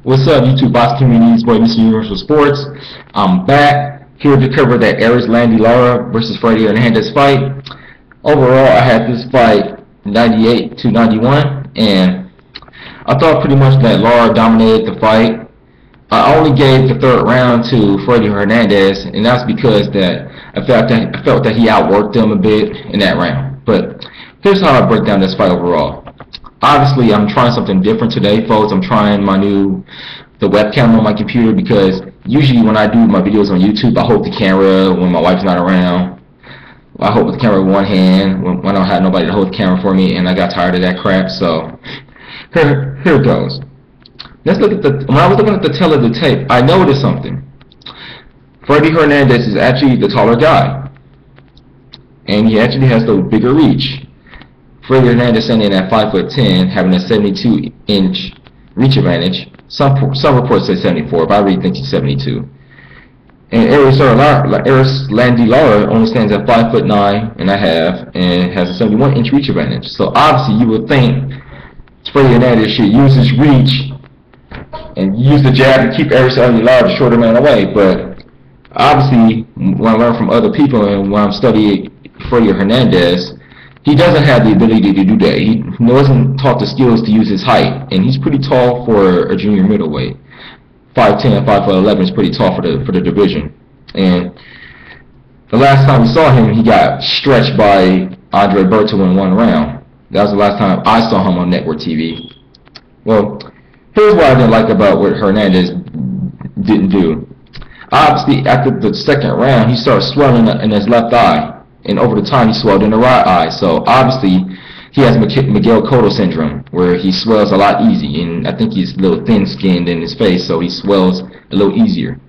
What's up, YouTube box community? It's boy Mr. Universal Sports. I'm back here to cover that Erislandy Lara versus Freddy Hernandez fight. Overall, I had this fight 98-91, and I thought pretty much that Lara dominated the fight. I only gave the third round to Freddy Hernandez, and that's because that I felt that he outworked him a bit in that round. But here's how I break down this fight overall. Obviously, I'm trying something different today, folks. I'm trying the webcam on my computer, because usually when I do my videos on YouTube, I hold the camera when my wife's not around. I hold the camera with one hand when I don't have nobody to hold the camera for me, and I got tired of that crap. So here it goes. Let's look at when I was looking at the tail of the tape, I noticed something. Freddy Hernandez is actually the taller guy, and he actually has the bigger reach. Freddy Hernandez standing in at 5'10", having a 72-inch reach advantage. Some reports say 74, but I really think he's 72. And Erislandy Lara only stands at 5'9.5" and has a 71-inch reach advantage. So obviously, you would think Freddy Hernandez should use his reach and use the jab to keep Erislandy Lara, the shorter man, away. But obviously, when I learn from other people and when I'm studying Freddy Hernandez, he doesn't have the ability to do that. He wasn't taught the skills to use his height, and he's pretty tall for a junior middleweight. 5'10", 5'11" is pretty tall for the division. And the last time we saw him, he got stretched by Andre Berto in one round. That was the last time I saw him on network TV. Well, here's what I didn't like about what Hernandez didn't do. Obviously, after the second round, he started swelling in his left eye. And over the time, he swelled in the right eye. So obviously, he has Miguel Cotto syndrome, where he swells a lot easy. And I think he's a little thin-skinned in his face, so he swells a little easier.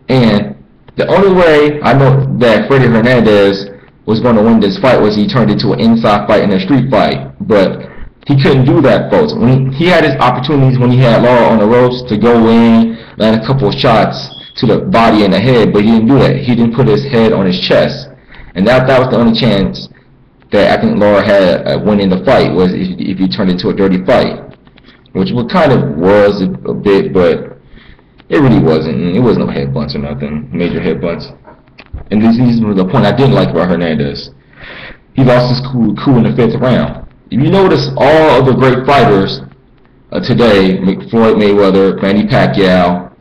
And the only way I know that Freddy Hernandez was going to win this fight was he turned into an inside fight and a street fight. But he couldn't do that, folks. When he had his opportunities, when he had Lara on the ropes to go in, land a couple of shots to the body and the head, but he didn't do that. He didn't put his head on his chest. And that was the only chance that I think Lara had at winning the fight, was if he turned into a dirty fight, which kind of was a bit, but it really wasn't. It wasn't no headbutts or nothing, major headbutts. And these were the point I didn't like about Hernandez. He lost his cool in the 5th round. If you notice, all of the great fighters today, Floyd Mayweather, Manny Pacquiao,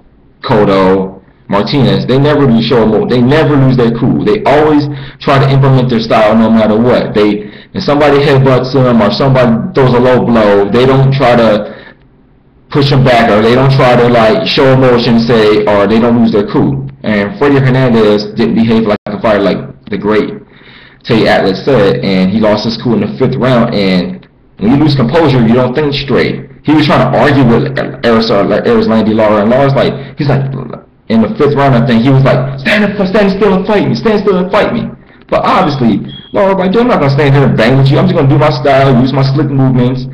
Cotto, Martinez, they never lose they never lose their cool. They always try to implement their style no matter what. And somebody headbutts them or somebody throws a low blow, they don't try to push them back, or they don't try to like show emotion, or they don't lose their cool. And Freddy Hernandez didn't behave like a fighter, like the great Tay Atlas said, and he lost his cool in the 5th round. And when you lose composure, you don't think straight. He was trying to argue with Erislandy Lara, and Lara's like, he's like, in the 5th round, I think he was like, stand still and fight me, stand still and fight me. But obviously, Lara, like, I'm not gonna stand here and bang with you. I'm just gonna do my style, use my slick movements,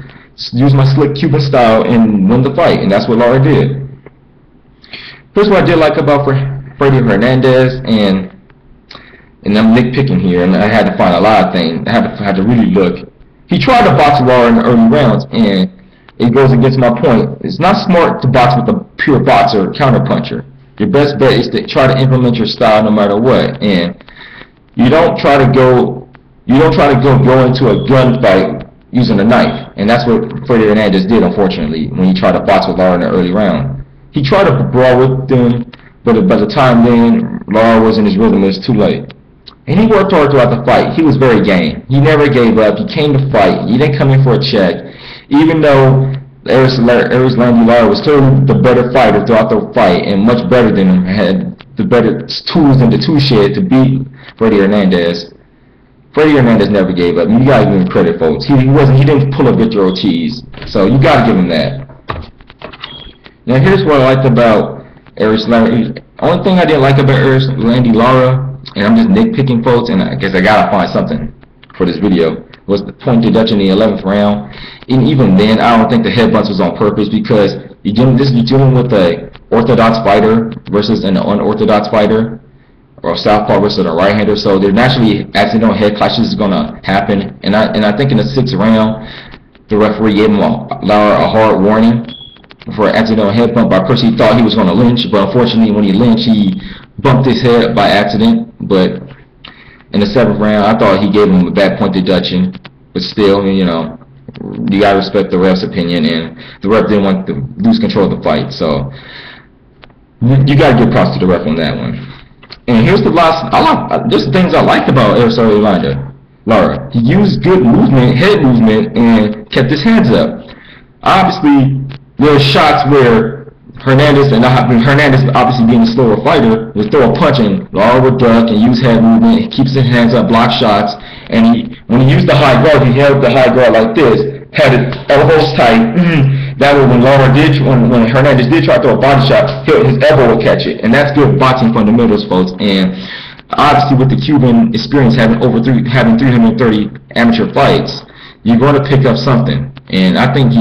use my slick Cuban style, and win the fight. And that's what Lara did. Here's what I did like about Freddy Hernandez, and I'm nitpicking here, and I had to find a lot of things. I had to really look. He tried to box Lara in the early rounds, and it goes against my point. It's not smart to box with a pure boxer or counterpuncher. Your best bet is to try to implement your style no matter what, and you don't try to go into a gunfight using a knife. And that's what Freddy Hernandez did, unfortunately, when he tried to box with Lara in the early round. He tried to brawl with them, but by the time then Lara was in his rhythm, it was too late. And he worked hard throughout the fight. He was very game. He never gave up. He came to fight. He didn't come in for a check, even though Erislandy Lara was clearly the better fighter throughout the fight, and much better than him, had the better tools in the tool shed to beat Freddy Hernandez. Freddy Hernandez never gave up. You gotta give him credit, folks. He didn't pull a Victor Ortiz, so you gotta give him that. Now here's what I liked about Erislandy. Only thing I didn't like about Erislandy Lara, and I'm just nitpicking, folks, and I guess I gotta find something for this video, was the point deduction in the 11th round. And even then, I don't think the headbutts was on purpose, because you're dealing with a orthodox fighter versus an unorthodox fighter, or southpaw versus a right-hander. So there naturally accidental head clashes is gonna happen. And I think in the 6th round, the referee gave Lara a hard warning, for an accidental head bump. At first he thought he was going to lynch, but unfortunately when he lynched, he bumped his head by accident. But in the 7th round, I thought he gave him a bad point deduction. But still, you know, you gotta respect the ref's opinion, and the ref didn't want to lose control of the fight. So you gotta give props to the ref on that one. And here's the last, just things I liked about Erislandy Lara. He used good movement, head movement, and kept his hands up. Obviously, there were shots where Hernandez obviously being a slower fighter, would throw a punch and Lara would duck and use head movement. He keeps his hands up, block shots, and when he used the high guard, he held the high guard like this, had his elbows tight. That way, when Hernandez did try to throw a body shot, his elbow would catch it, and that's good boxing fundamentals, folks. And obviously, with the Cuban experience, having 330 amateur fights, you're going to pick up something. And I think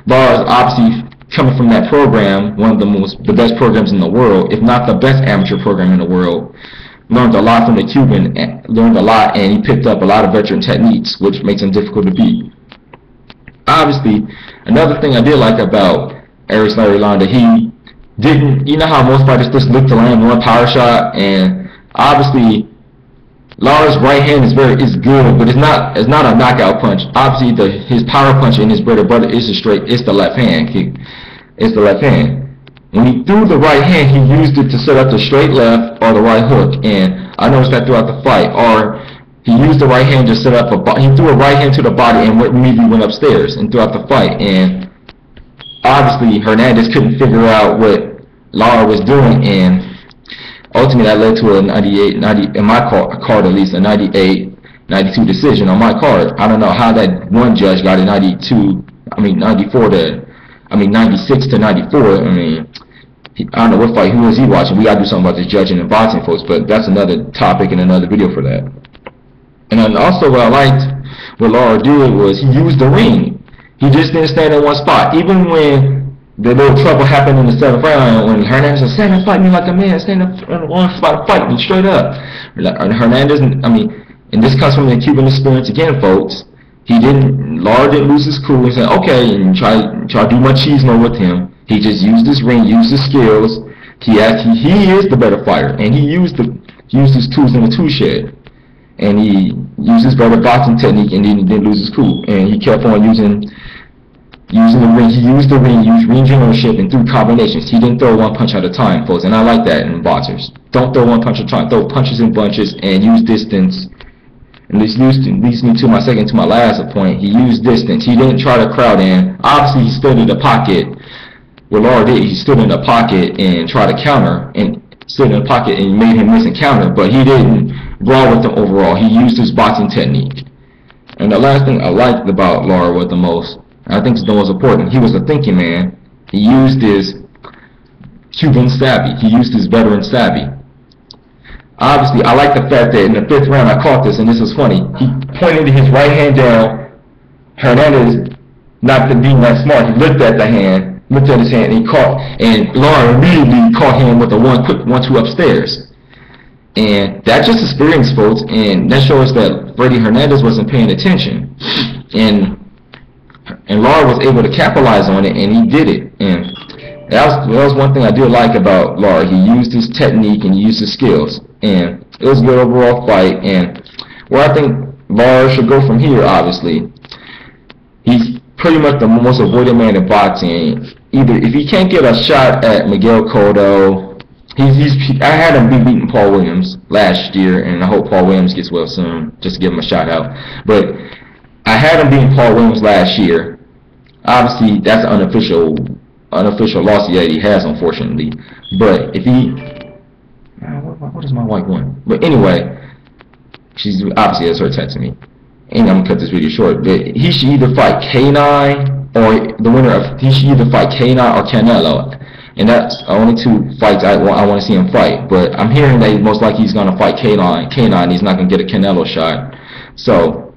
Lara's obviously coming from that program, one of the best programs in the world, if not the best amateur program in the world. Learned a lot from the Cuban, learned a lot, and he picked up a lot of veteran techniques, which makes him difficult to beat. Obviously, another thing I did like about Erislandy Lara, he didn't, you know how most fighters just look to land one power shot, and obviously Lara's right hand is good, but it's not a knockout punch. Obviously, his power punch and his bread and butter is the left hand kick. It's the left hand. When he threw the right hand, he used it to set up the straight left or the right hook, and I noticed that throughout the fight. Or he used the right hand to set up he threw a right hand to the body and immediately went upstairs and throughout the fight. And obviously, Hernandez couldn't figure out what Lara was doing, and ultimately that led to a 90 in my card at least, a 98-92 decision on my card. I don't know how that one judge got a 96 to 94. I don't know what fight, who was he watching? We gotta do something about this judging and boxing, folks, but that's another topic and another video for that. And then also what I liked what Lara did was he used the ring. He just didn't stand in one spot. Even when the little trouble happened in the 7th round, when Hernandez said, "Stand and fight me like a man, stand in one spot and fight me straight up." Hernandez, and this comes from the Cuban experience again, folks. Lara didn't lose his cool and said, "Okay," and try to do machismo with him. He just used his ring, used his skills. He is the better fighter, and he used his tools in the tool shed, and he used his better boxing technique, and then he didn't lose his cool, and he kept on using the ring. He used the ring, used ring generalship, and threw combinations. He didn't throw one punch at a time, folks, and I like that in boxers. Don't throw one punch at a time. Throw punches in bunches and use distance. And this leads me to my last point. He used distance. He didn't try to crowd in. Obviously, he stood in the pocket. What Lara did, he stood in the pocket and tried to counter, and stood in the pocket and made him miss and counter, but he didn't brawl with him overall. He used his boxing technique. And the last thing I liked about Lara was the most, I think it's the most important, he was a thinking man. He used his Cuban savvy. He used his veteran savvy. Obviously, I like the fact that in the 5th round, I caught this, and this was funny. He pointed his right hand down. Hernandez, not being that smart, he looked at the hand, looked at his hand, and he caught, and Lara immediately caught him with a quick 1-2 upstairs. And that's just experience, folks, and that shows that Freddy Hernandez wasn't paying attention. And Lara was able to capitalize on it, and he did it. And that was one thing I do like about Lara. He used his technique and he used his skills, and it was a good overall fight. And where I think Lara should go from here, obviously, he's pretty much the most avoided man in boxing. Either if he can't get a shot at Miguel Cotto, I had him beating Paul Williams last year, and I hope Paul Williams gets well soon, just to give him a shout out. But I had him beating Paul Williams last year. Obviously, that's an unofficial loss that he has, unfortunately. But if he, what is my wife doing? But anyway, she's obviously has her texting me, and I'm gonna cut this video short. But he should either fight K9 or the winner of he should either fight K9 or Canelo. And that's the only 2 fights I want to see him fight. But I'm hearing that most likely he's going to fight K9. He's not going to get a Canelo shot. So,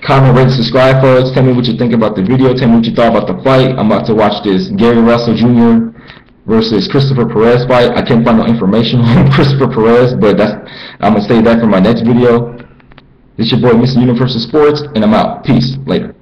comment, rate, subscribe, folks. Tell me what you think about the video. Tell me what you thought about the fight. I'm about to watch this Gary Russell Jr. versus Christopher Perez fight. I can't find no information on Christopher Perez, but I'm going to save that for my next video. This is your boy, Mr. Universal Sports, and I'm out. Peace. Later.